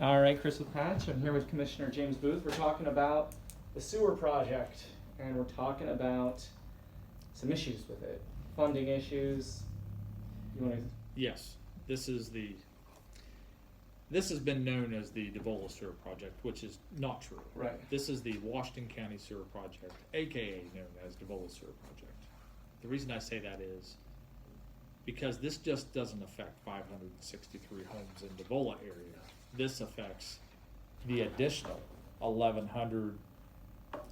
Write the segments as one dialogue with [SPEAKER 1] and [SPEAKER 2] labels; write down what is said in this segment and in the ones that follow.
[SPEAKER 1] All right, Chris with Patch. I'm here with Commissioner James Booth. We're talking about the sewer project, and we're talking about some issues with it, funding issues. You want to?
[SPEAKER 2] Yes, this has been known as the Devola sewer project, which is not true.
[SPEAKER 1] Right.
[SPEAKER 2] This is the Washington County sewer project, aka known as Devola sewer project. The reason I say that is because this just doesn't affect 563 homes in Devola area. This affects the additional 1,100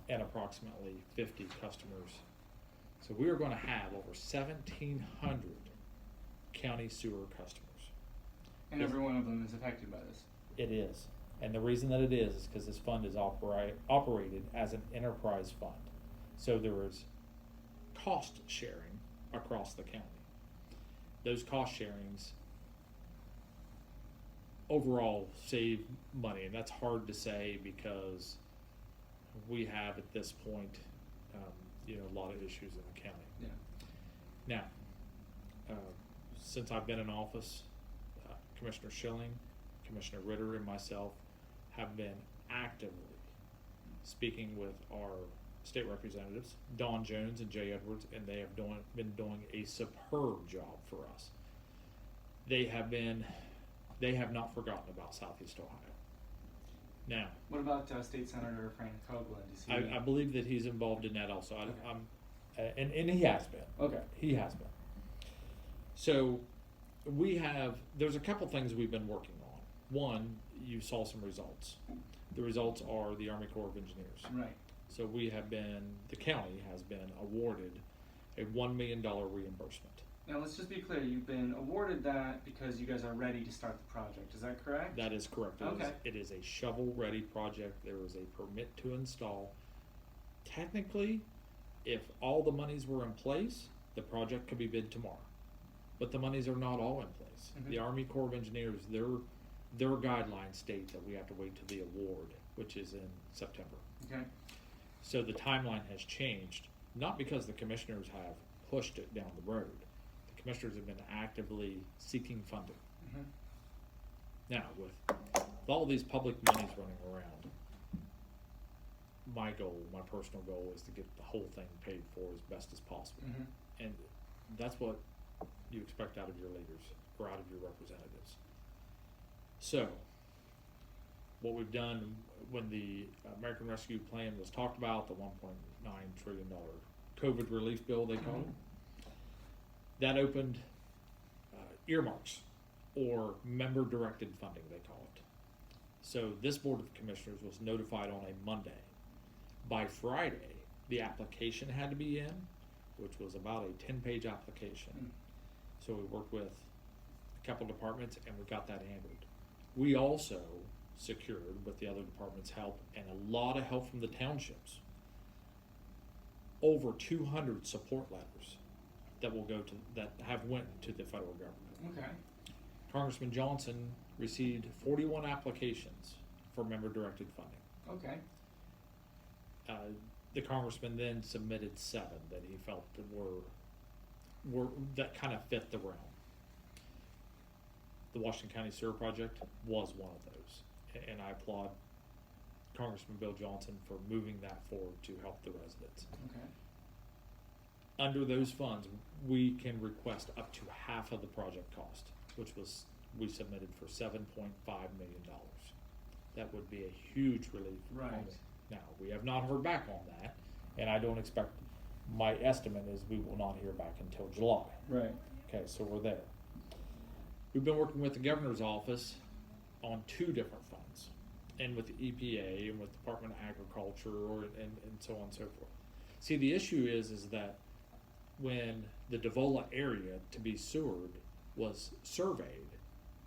[SPEAKER 2] and approximately 50 customers. So we are going to have over 1,700 county sewer customers.
[SPEAKER 1] And every one of them is affected by this.
[SPEAKER 2] It is. And the reason that it is because this fund is operated as an enterprise fund. So there is cost sharing across the county. Those cost sharings overall save money, and that's hard to say because we have at this point a lot of issues in the county.
[SPEAKER 1] Yeah.
[SPEAKER 2] Now, since I've been in office, Commissioner Schilling, Commissioner Ritter, and myself have been actively speaking with our state representatives, Don Jones and Jay Edwards, and they have been doing a superb job for us. They have not forgotten about Southeast Ohio. Now, what
[SPEAKER 1] about State Senator Frank Coughlin?
[SPEAKER 2] I believe that he's involved in that also. Okay. And he has been.
[SPEAKER 1] Okay.
[SPEAKER 2] He has been. So there's a couple things we've been working on. One, you saw some results. The results are the Army Corps of Engineers.
[SPEAKER 1] Right.
[SPEAKER 2] So the county has been awarded a $1 million reimbursement.
[SPEAKER 1] Now let's just be clear, you've been awarded that because you guys are ready to start the project, is that correct?
[SPEAKER 2] That is correct.
[SPEAKER 1] Okay.
[SPEAKER 2] It is a shovel-ready project. There is a permit to install. Technically, if all the monies were in place, the project could be bid tomorrow. But the monies are not all in place.
[SPEAKER 1] Mm-hmm.
[SPEAKER 2] The Army Corps of Engineers, their guidelines state that we have to wait till the award, which is in September.
[SPEAKER 1] Okay.
[SPEAKER 2] So the timeline has changed, not because the commissioners have pushed it down the road. The commissioners have been actively seeking funding.
[SPEAKER 1] Mm-hmm.
[SPEAKER 2] Now, with all these public monies running around, my personal goal is to get the whole thing paid for as best as possible.
[SPEAKER 1] Mm-hmm.
[SPEAKER 2] And that's what you expect out of your leaders or out of your representatives. So, what we've done when the American Rescue Plan was talked about, the $1.9 trillion COVID relief bill, they call it, that opened earmarks or member-directed funding, they call it. So this Board of Commissioners was notified on a Monday. By Friday, the application had to be in, which was about a 10-page application. So we worked with a couple departments and we got that handled. We also secured, with the other departments' help and a lot of help from the townships, over 200 support letters that went to the federal government.
[SPEAKER 1] Okay.
[SPEAKER 2] Congressman Johnson received 41 applications for member-directed funding.
[SPEAKER 1] Okay.
[SPEAKER 2] The congressman then submitted 7 that he felt that were that kind of fit the realm. The Washington County Sewer Project was one of those, and I applaud Congressman Bill Johnson for moving that forward to help the residents.
[SPEAKER 1] Okay.
[SPEAKER 2] Under those funds, we can request up to half of the project cost, which we submitted for $7.5 million. That would be a huge relief.
[SPEAKER 1] Right.
[SPEAKER 2] Now, we have not heard back on that, and I don't expect, my estimate is we will not hear back until July.
[SPEAKER 1] Right.
[SPEAKER 2] Okay, so we're there. We've been working with the governor's office on 2 different funds, and with the EPA and with the Department of Agriculture and so on and so forth. See, the issue is that when the Devola area to be sewered was surveyed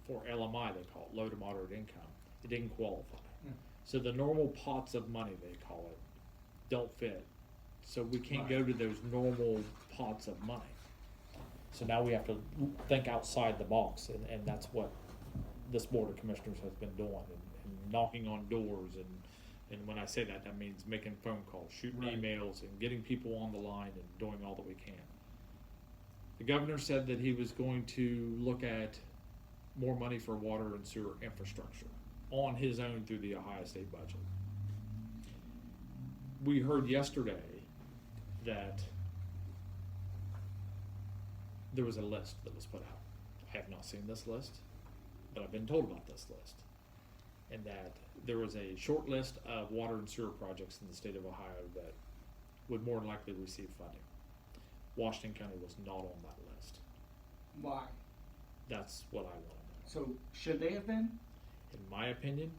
[SPEAKER 2] for LMI, they call it, low to moderate income, it didn't qualify. So the normal pots of money, they call it, don't fit. So we can't go to those normal pots of money. So now we have to think outside the box, and that's what this Board of Commissioners has been doing, and knocking on doors, and when I say that, that means making phone calls, shooting emails, and getting people on the line, and doing all that we can. The governor said that he was going to look at more money for water and sewer infrastructure. on his own through the Ohio State budget. We heard yesterday that there was a list that was put out. I have not seen this list, but I've been told about this list. And that there was a short list of water and sewer projects in the state of Ohio that would more than likely receive funding. Washington County was not on that list.
[SPEAKER 1] Why?
[SPEAKER 2] That's what I want to know.
[SPEAKER 1] So should they have been?
[SPEAKER 2] In my opinion,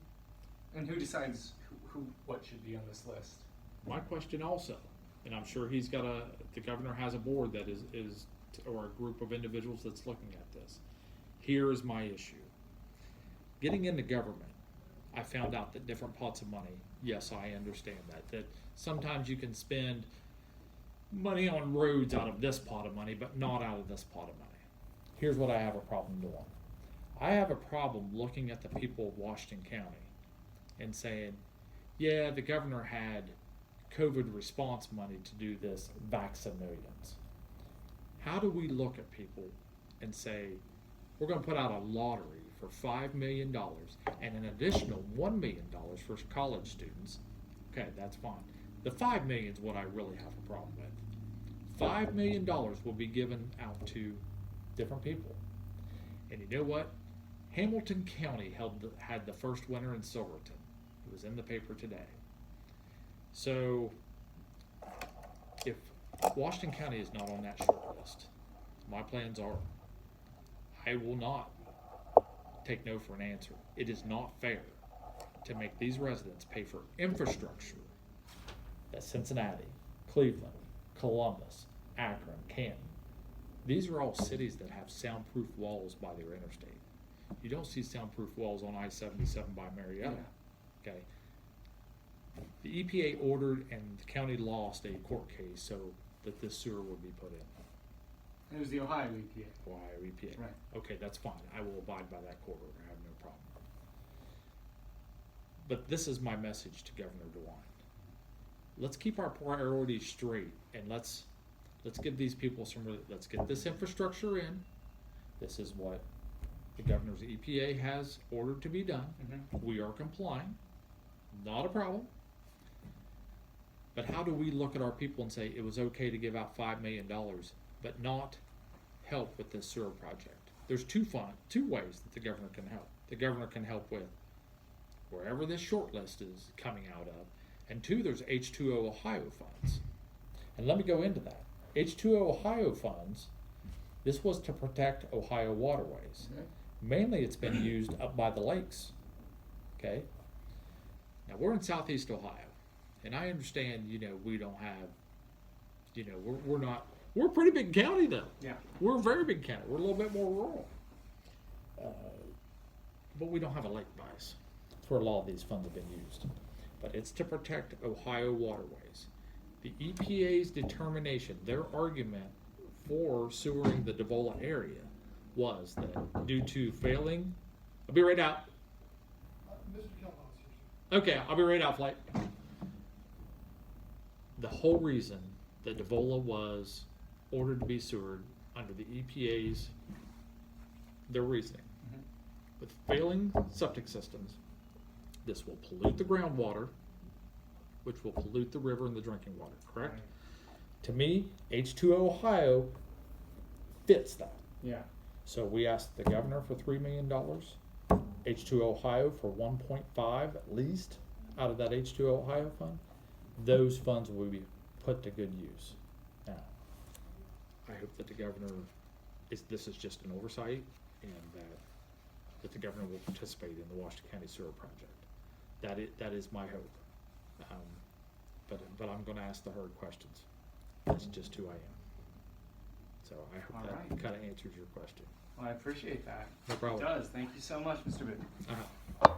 [SPEAKER 1] And who decides what should be on this list?
[SPEAKER 2] my question also, and I'm sure the governor has a board that is or a group of individuals that's looking at this. Here is my issue. Getting into government, I found out that different pots of money, yes, I understand that sometimes you can spend money on roads out of this pot of money, but not out of this pot of money. Here's what I have a problem doing. I have a problem looking at the people of Washington County and saying, yeah, the governor had COVID response money to do this vaccinations. How do we look at people and say, we're going to put out a lottery for $5 million and an additional $1 million for college students? Okay, that's fine. The $5 million is what I really have a problem with. $5 million will be given out to different people. And you know what? Hamilton County had the first winner in Silverton. It was in the paper today. So, if Washington County is not on that short list, my plans are, I will not take no for an answer. It is not fair to make these residents pay for infrastructure that Cincinnati, Cleveland, Columbus, Akron, Canton. These are all cities that have soundproof walls by their interstate. You don't see soundproof walls on I-77 by Marietta.
[SPEAKER 1] Yeah.
[SPEAKER 2] Okay. The EPA ordered and the county lost a court case so that this sewer would be put in.
[SPEAKER 1] And it was the Ohio EPA.
[SPEAKER 2] Ohio EPA.
[SPEAKER 1] Right.
[SPEAKER 2] Okay, that's fine. I will abide by that court order. I have no problem. But this is my message to Governor DeWine. Let's keep our priorities straight and let's give these people let's get this infrastructure in. This is what the governor's EPA has ordered to be done.
[SPEAKER 1] Mm-hmm.
[SPEAKER 2] We are complying. Not a problem. But how do we look at our people and say it was okay to give out $5 million, but not help with this sewer project? There's two ways that the governor can help. The governor can help with wherever this short list is coming out of, and two, there's H2O Ohio funds. And let me go into that. H2O Ohio funds, this was to protect Ohio waterways.
[SPEAKER 1] Okay.
[SPEAKER 2] Mainly it's been used up by the lakes. Okay? Now we're in southeast Ohio, and I understand, we don't have, we're a pretty big county though.
[SPEAKER 1] Yeah.
[SPEAKER 2] We're a very big county. We're a little bit more rural. But we don't have a lake by us. That's where a lot of these funds have been used. But it's to protect Ohio waterways. The EPA's determination, their argument for sewering the Devola area was that due to failing, I'll be right out.
[SPEAKER 3] Mr. Kelhoff's here, sir.
[SPEAKER 2] Okay, I'll be right out, flight. The whole reason that Devola was ordered to be sewered under the EPA's, their reasoning, with failing septic systems, this will pollute the groundwater, which will pollute the river and the drinking water, correct?
[SPEAKER 1] Right.
[SPEAKER 2] To me, H2O Ohio fits that.
[SPEAKER 1] Yeah.
[SPEAKER 2] So we asked the governor for $3 million, H2O Ohio for 1.5 at least out of that H2O Ohio fund. Those funds will be put to good use. Now, I hope that the governor this is just an oversight and that the governor will participate in the Washington County Sewer Project. That is my hope. But I'm going to ask the hard questions. That's just who I am. So I hope
[SPEAKER 1] All
[SPEAKER 2] that
[SPEAKER 1] right.
[SPEAKER 2] kind of answers your question.
[SPEAKER 1] Well, I appreciate that.
[SPEAKER 2] No problem.
[SPEAKER 1] It does. Thank you so much, Mr. Booth.
[SPEAKER 2] Uh-huh.